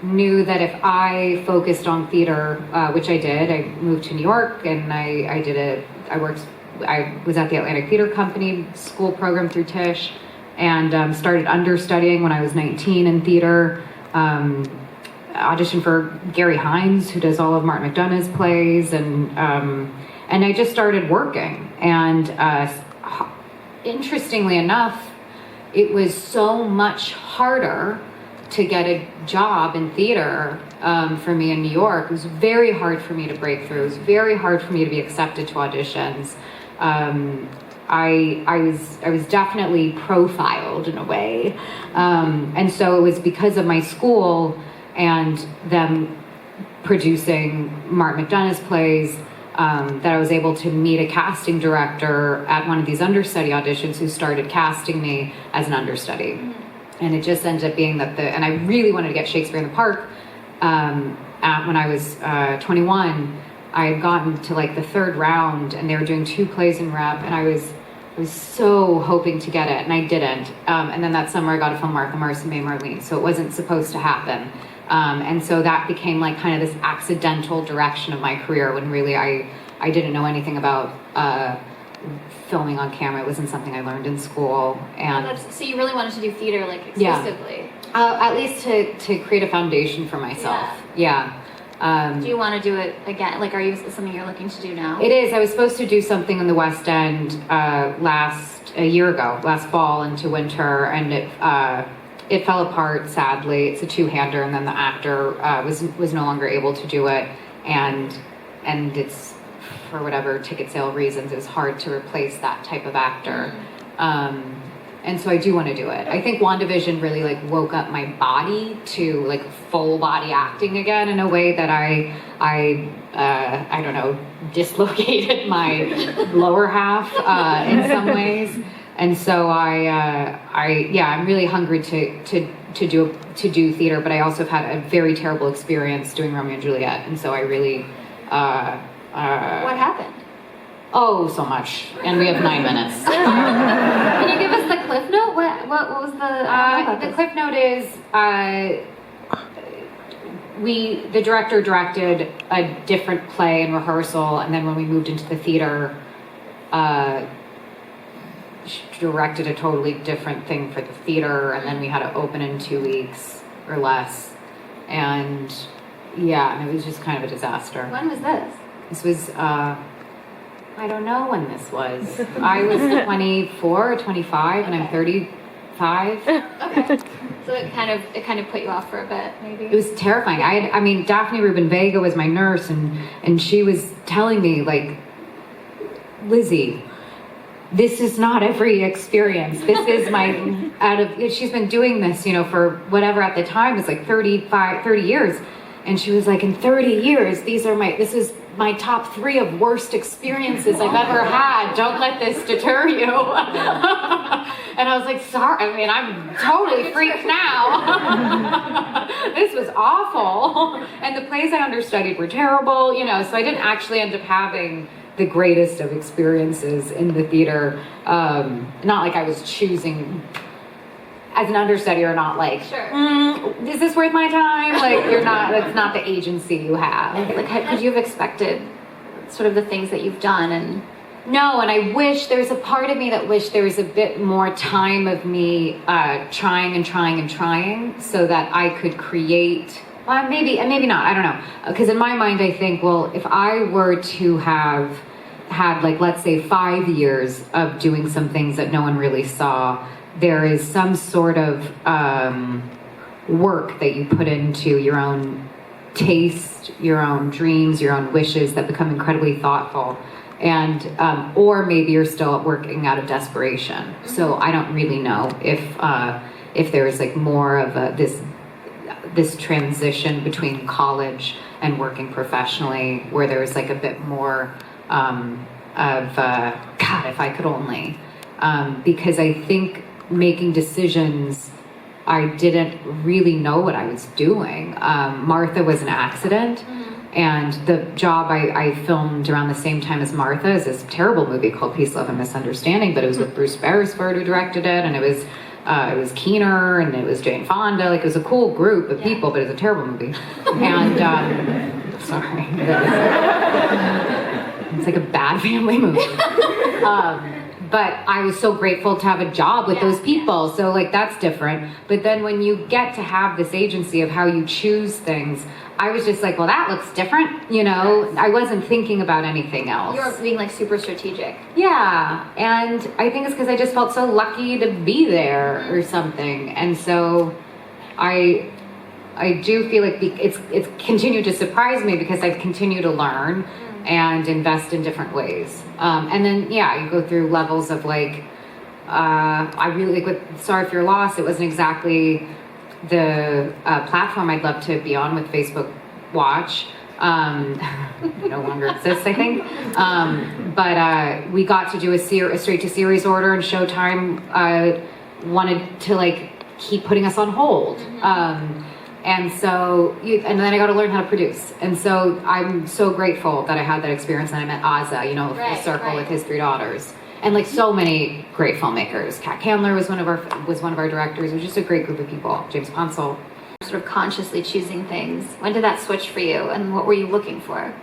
Speaker 2: knew that if I focused on theater, which I did, I moved to New York, and I was at the Atlantic Theater Company school program through Tisch, and started understudying when I was 19 in theater. Auditioned for Gary Hines, who does all of Martin McDonagh's plays, and I just started working. And interestingly enough, it was so much harder to get a job in theater for me in New York. It was very hard for me to break through. It was very hard for me to be accepted to auditions. I was definitely profiled in a way, and so it was because of my school and them producing Martin McDonagh's plays that I was able to meet a casting director at one of these understudy auditions who started casting me as an understudy. And it just ended up being that and I really wanted to get Shakespeare in the Park. When I was 21, I had gotten to like the 3rd round, and they were doing 2 plays in rep, and I was so hoping to get it, and I didn't. And then that summer I got to film Martha, Marcy, May, Marlene, so it wasn't supposed to happen. And so that became like kind of this accidental direction of my career, when really I didn't know anything about filming on camera. It wasn't something I learned in school. And
Speaker 1: so you really wanted to do theater, like, exclusively?
Speaker 2: Yeah. At least to create a foundation for myself. Yeah.
Speaker 1: Do you want to do it again? Like, is it something you're looking to do now?
Speaker 2: It is. I was supposed to do something in the West End last fall into winter, and it fell apart, sadly. It's a 2-hander, and then the actor was no longer able to do it, and it's for whatever ticket sale reasons, it was hard to replace that type of actor. And so I do want to do it. I think WandaVision really like woke up my body to like full body acting again in a way that I don't know, dislocated my lower half in some ways. And so I'm really hungry to do theater, but I also have had a very terrible experience doing Romeo and Juliet, and so I really
Speaker 1: What happened?
Speaker 2: Oh, so much, and we have 9 minutes.
Speaker 1: Can you give us the cliff note? What was
Speaker 2: The cliff note is the director directed a different play in rehearsal, and then when we moved into the theater, she directed a totally different thing for the theater, and then we had to open in 2 weeks or less, and yeah, it was just kind of a disaster.
Speaker 1: When was this?
Speaker 2: This was I don't know when this was. I was 24 or 25, and I'm 35.
Speaker 1: Okay. So it kind of put you off for a bit, maybe.
Speaker 2: It was terrifying. I mean, Daphne Rubin Vega was my nurse, and she was telling me, like, Lizzie, this is not every experience. This is she's been doing this, for whatever at the time, it's like 30 years. And she was like, in 30 years, this is my top 3 of worst experiences I've ever had. Don't let this deter you. And I was like, sorry, I mean, I'm totally freaked now. This was awful. And the plays I understudied were terrible, so I didn't actually end up having the greatest of experiences in the theater. Not like I was choosing as an understudy or not, like,
Speaker 1: sure.
Speaker 2: Is this worth my time? Like, you're not, that's not the agency you have.
Speaker 1: Like, could you have expected sort of the things that you've done? And
Speaker 2: no, and I wish, there's a part of me that wished there was a bit more time of me trying and trying and trying so that I could create, well, maybe, and maybe not, I don't know. Because in my mind, I think, well, if I were to have had, like, let's say 5 years of doing some things that no one really saw, there is some sort of work that you put into your own taste, your own dreams, your own wishes that become incredibly thoughtful. And or maybe you're still working out of desperation. So I don't really know if there is like more of this transition between college and working professionally, where there was like a bit more God, if I could only, because I think making decisions, I didn't really know what I was doing. Martha was an accident. And the job I filmed around the same time as Martha is this terrible movie called Peace, Love, and Misunderstanding, but it was with Bruce Beresford who directed it, and it was Keener, and it was Jane Fonda. Like, it was a cool group of people, but it was a terrible movie. And sorry, it's like a bad family movie. But I was so grateful to have a job with those people. So like, that's different. But then when you get to have this agency of how you choose things, I was just like, well, that looks different. I wasn't thinking about anything else.
Speaker 1: You're being like super strategic.
Speaker 2: Yeah. And I think it's because I just felt so lucky to be there or something. And so I do feel like it's continued to surprise me because I've continued to learn and invest in different ways. And then, you go through levels of like, I really, like with Sorry for Your Loss, it wasn't exactly the platform I'd love to be on with Facebook Watch. No longer exists, I think. But we got to do a straight to series order, and Showtime wanted to like keep putting us on hold. And so, and then I got to learn how to produce. And so I'm so grateful that I had that experience, and I met Ozza, the circle with his 3 daughters. And like so many great filmmakers. Kat Candler was one of our directors. It was just a great group of people. James Ponsel.
Speaker 1: Sort of consciously choosing things. When did that switch for you, and what were you looking for?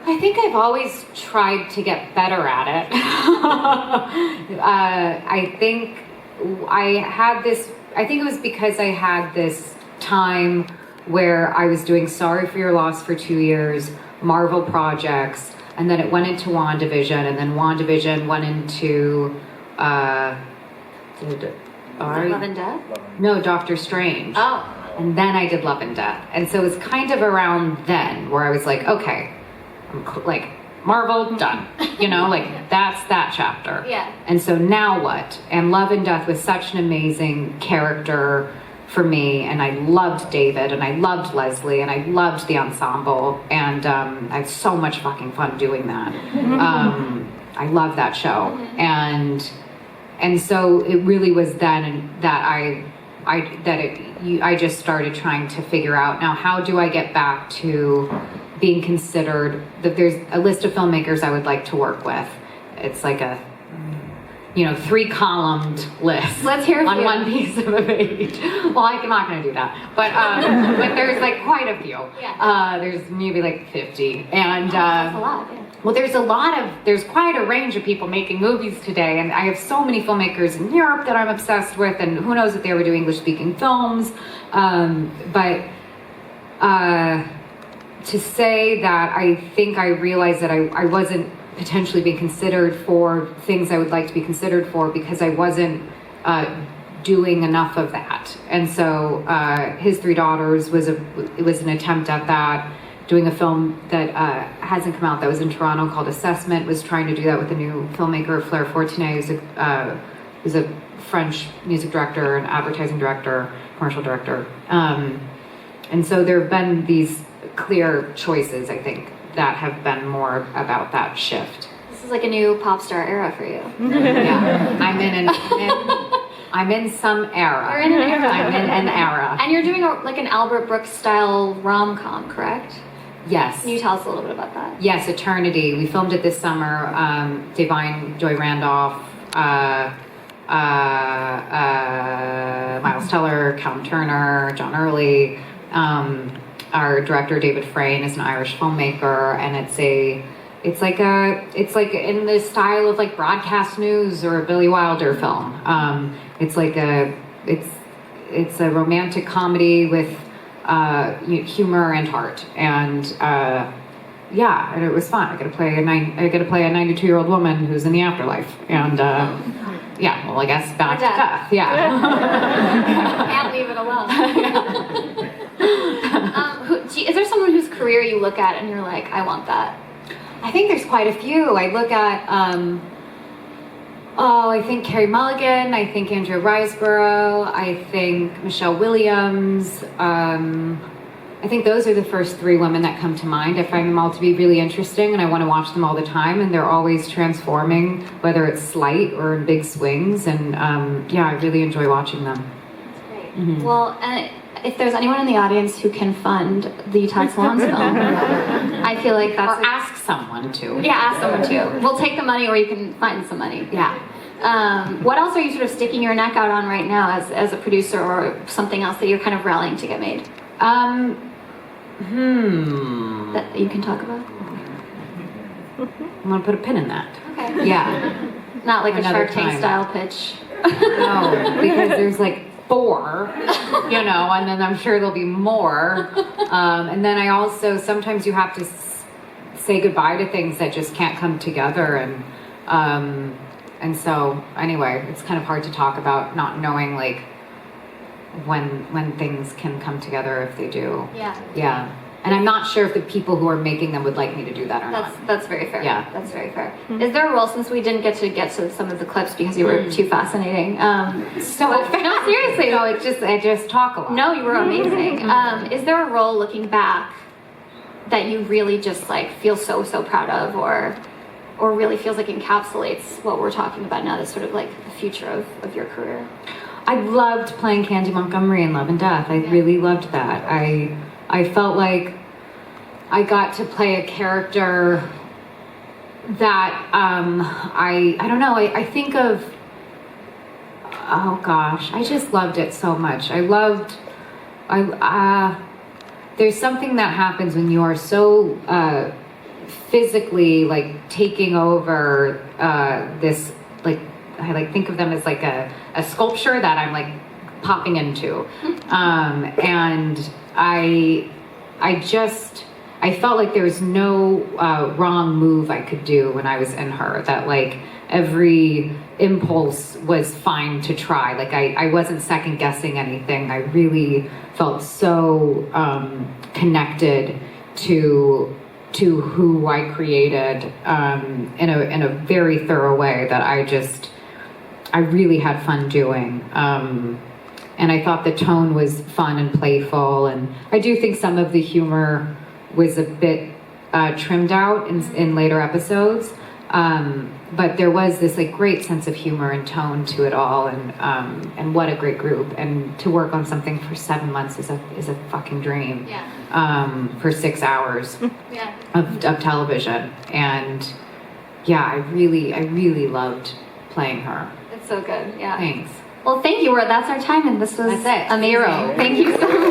Speaker 2: I think I've always tried to get better at it. I think it was because I had this time where I was doing Sorry for Your Loss for 2 years, Marvel projects, and then it went into WandaVision, and then WandaVision went into
Speaker 1: Love and Death?
Speaker 2: No, Doctor Strange.
Speaker 1: Oh.
Speaker 2: And then I did Love and Death. And so it was kind of around then where I was like, okay, I'm Marvel, done. You know, like that's that chapter.
Speaker 1: Yeah.
Speaker 2: And so now what? And Love and Death was such an amazing character for me, and I loved David, and I loved Leslie, and I loved the ensemble, and I had so much fucking fun doing that. I love that show, and so it really was then that I just started trying to figure out, now how do I get back to being considered, that there's a list of filmmakers I would like to work with. It's like a 3-columned list.
Speaker 1: Let's hear
Speaker 2: on
Speaker 1: you.
Speaker 2: one piece of a page. Well, I'm not going to do that, but but there's like quite a few.
Speaker 1: Yeah.
Speaker 2: There's maybe like 50, and
Speaker 1: That's a lot. Yeah.
Speaker 2: well, there's quite a range of people making movies today, and I have so many filmmakers in Europe that I'm obsessed with, and who knows if they ever do English-speaking films, but to say that I think I realized that I wasn't potentially being considered for things I would like to be considered for because I wasn't doing enough of that. And so His Three Daughters was an attempt at that. Doing a film that hasn't come out, that was in Toronto, called Assessment, was trying to do that with a new filmmaker, Claire Fortuné, who's a French music director and advertising director, commercial director. And so there have been these clear choices, I think, that have been more about that shift.
Speaker 1: This is like a new pop star era for you.
Speaker 2: Yeah, I'm in some era.
Speaker 1: You're in an era.
Speaker 2: I'm in an era.
Speaker 1: And you're doing like an Albert Brooks style rom-com, correct?
Speaker 2: Yes.
Speaker 1: Can you tell us a little bit about that?
Speaker 2: Yes, Eternity. We filmed it this summer. Divine Joy Randolph, Miles Teller, Callum Turner, John Early. Our director David Frayne is an Irish filmmaker, and it's like in the style of like broadcast news or a Billy Wilder film. It's a romantic comedy with humor and heart, and and it was fun. I got to play a 92-year-old woman who's in the afterlife, and well, I guess back to death. Yeah.
Speaker 1: Can't leave it alone. Is there someone whose career you look at and you're like, I want that?
Speaker 2: I think there's quite a few. I look at, I think Carey Mulligan, I think Andrea Riseborough, I think Michelle Williams. I think those are the first 3 women that come to mind. I find them all to be really interesting, and I want to watch them all the time, and they're always transforming, whether it's slight or in big swings, and I really enjoy watching them.
Speaker 1: That's great. Mm-hmm. Well, if there's anyone in the audience who can fund the Todd Salons film, I feel like that's...
Speaker 2: Or ask someone to.
Speaker 1: Yeah, ask someone to. We'll take the money, or you can find some money.
Speaker 2: Yeah.
Speaker 1: What else are you sort of sticking your neck out on right now as a producer, or something else that you're kind of rallying to get made? That you can talk about?
Speaker 2: I'm going to put a pin in that.
Speaker 1: Okay.
Speaker 2: Yeah.
Speaker 1: Not like
Speaker 2: Another
Speaker 1: a Shark Tank
Speaker 2: time.
Speaker 1: style pitch.
Speaker 2: No, because there's like 4, and then I'm sure there'll be more. And then I also, sometimes you have to say goodbye to things that just can't come together. And so anyway, it's kind of hard to talk about not knowing like when things can come together, if they do.
Speaker 1: Yeah.
Speaker 2: Yeah. And I'm not sure if the people who are making them would like me to do that or not.
Speaker 1: That's very fair.
Speaker 2: Yeah.
Speaker 1: That's very fair. Mm-hmm. Is there a role, since we didn't get to some of the clips because you were too fascinating? No, seriously.
Speaker 2: No, I just talk a lot.
Speaker 1: No, you were amazing. Is there a role, looking back, that you really just like feel so proud of, or really feels like encapsulates what we're talking about now, that's sort of like the future of your career?
Speaker 2: I loved playing Candy Montgomery in Love and Death. I really loved that. I felt like I got to play a character that I don't know. I think of, oh gosh, I just loved it so much. There's something that happens when you are so physically like taking over this, like, I like think of them as like a sculpture that I'm like popping into, and I felt like there was no wrong move I could do when I was in her, that like every impulse was fine to try. Like I wasn't second guessing anything. I really felt so connected to to who I created in a very thorough way that I really had fun doing. And I thought the tone was fun and playful, and I do think some of the humor was a bit trimmed out in later episodes. But there was this like great sense of humor and tone to it all, and what a great group! And to work on something for 7 months is a fucking dream.
Speaker 1: Yeah.
Speaker 2: For 6 hours
Speaker 1: Yeah.
Speaker 2: of television, and yeah, I really loved playing her.
Speaker 1: It's so good. Yeah.
Speaker 2: Thanks.
Speaker 1: Well, thank you. That's our time, and this was
Speaker 2: That's it.
Speaker 1: amazing.
Speaker 2: Zero.
Speaker 1: Thank you so much.